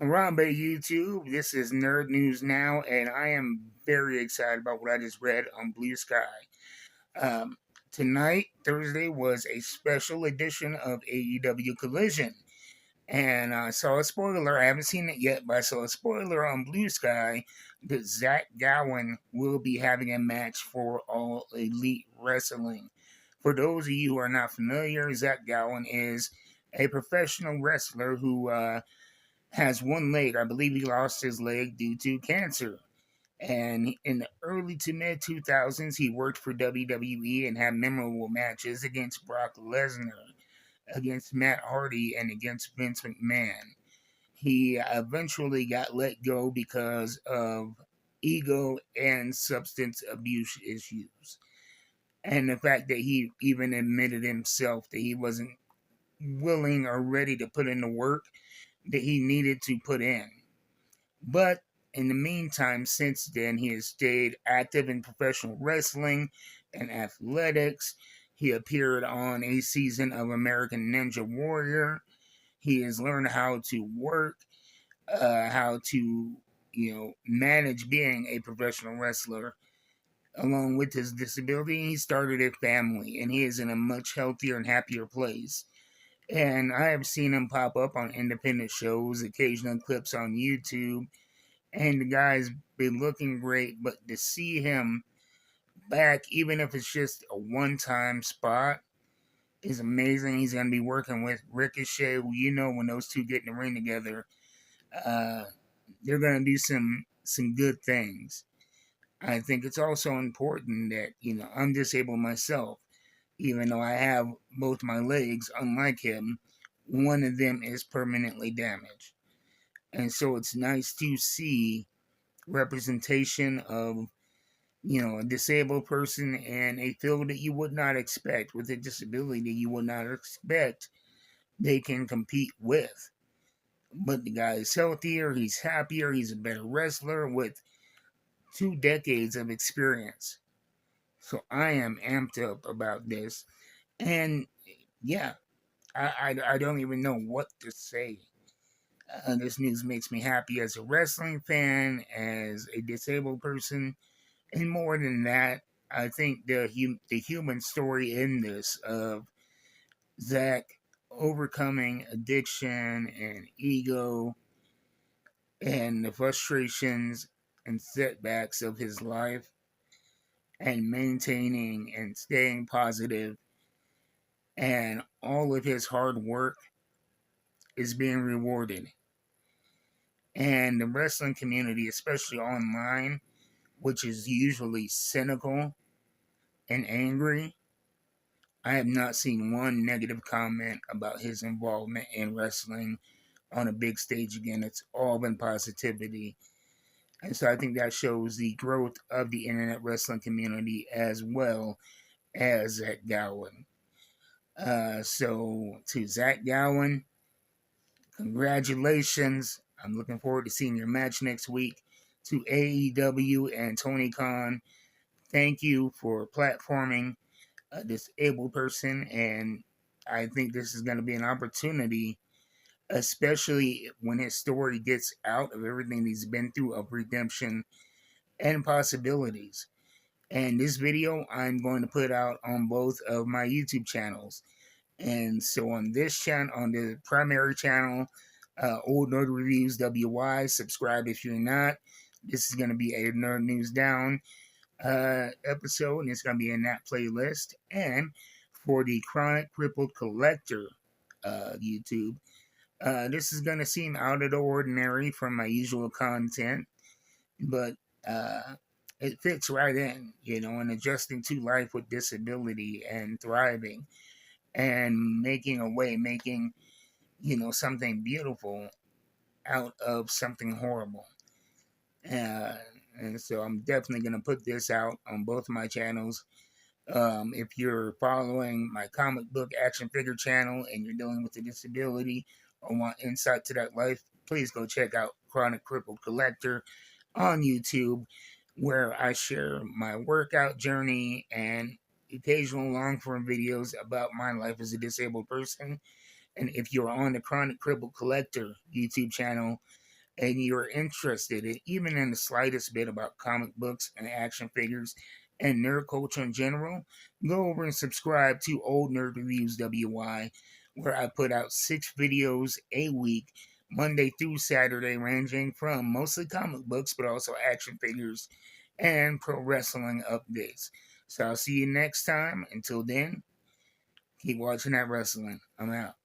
Harambe YouTube, this is Nerd News Now, and I am very excited about what I just read on Blue Sky. Um, Tonight, Thursday, was a special edition of AEW Collision, and I saw a spoiler. I haven't seen it yet, but I saw a spoiler on Blue Sky that Zach Gowan will be having a match for All Elite Wrestling. For those of you who are not familiar, Zach Gowan is a professional wrestler who has one leg. I believe he lost his leg due to cancer. And in the early to mid 2000s, he worked for WWE and had memorable matches against Brock Lesnar, against Matt Hardy, and against Vince McMahon. He eventually got let go because of ego and substance abuse issues. And the fact that he even admitted himself that he wasn't willing or ready to put in the work that he needed to put in. But in the meantime, since then, he has stayed active in professional wrestling and athletics. He appeared on a season of American Ninja Warrior. He has learned how to work, how to, manage being a professional wrestler. Along with his disability, he started a family, and he is in a much healthier and happier place. And I have seen him pop up on independent shows, occasional clips on YouTube, and the guy's been looking great. But to see him back, even if it's just a one-time spot, is amazing. He's going to be working with Ricochet, who, when those two get in the ring together, uh, they're going to do some good things. I think it's also important that I'm disabled myself, even though I have both my legs. Unlike him, one of them is permanently damaged, and so it's nice to see representation of a disabled person in a field that you would not expect, with a disability that you would not expect they can compete with. But the guy is healthier, he's happier, he's a better wrestler with 2 decades of experience. So I am amped up about this. And yeah, I don't even know what to say. This news makes me happy as a wrestling fan, as a disabled person. And more than that, I think the human story in this of Zach overcoming addiction and ego and the frustrations and setbacks of his life, and maintaining and staying positive, and all of his hard work is being rewarded. And the wrestling community, especially online, which is usually cynical and angry, I have not seen one negative comment about his involvement in wrestling on a big stage again. It's all been positivity. And so I think that shows the growth of the internet wrestling community as well as Zach Gowan. So to Zach Gowan, congratulations. I'm looking forward to seeing your match next week. To AEW and Tony Khan, thank you for platforming a disabled person, and I think this is going to be an opportunity, especially when his story gets out of everything he's been through, of redemption and possibilities. And this video I'm going to put out on both of my YouTube channels. And so on this channel, on the primary channel, Old Nerd Reviews WY, subscribe if you're not. This is going to be a Nerd News Down episode, and it's going to be in that playlist. And for the Chronic Crippled Collector YouTube, this is going to seem out of the ordinary from my usual content, but it fits right in, and adjusting to life with disability and thriving and making a way, making, something beautiful out of something horrible. Uh, and so I'm definitely going to put this out on both of my channels. If you're following my comic book action figure channel and you're dealing with a disability or want insight to that life, please go check out Chronic Crippled Collector on YouTube, where I share my workout journey and occasional long form videos about my life as a disabled person. And if you're on the Chronic Crippled Collector YouTube channel, and you're interested in even in the slightest bit about comic books and action figures and nerd culture in general, go over and subscribe to Old Nerd Reviews WY, where I put out 6 videos a week, Monday through Saturday, ranging from mostly comic books, but also action figures and pro wrestling updates. So I'll see you next time. Until then, keep watching that wrestling. I'm out.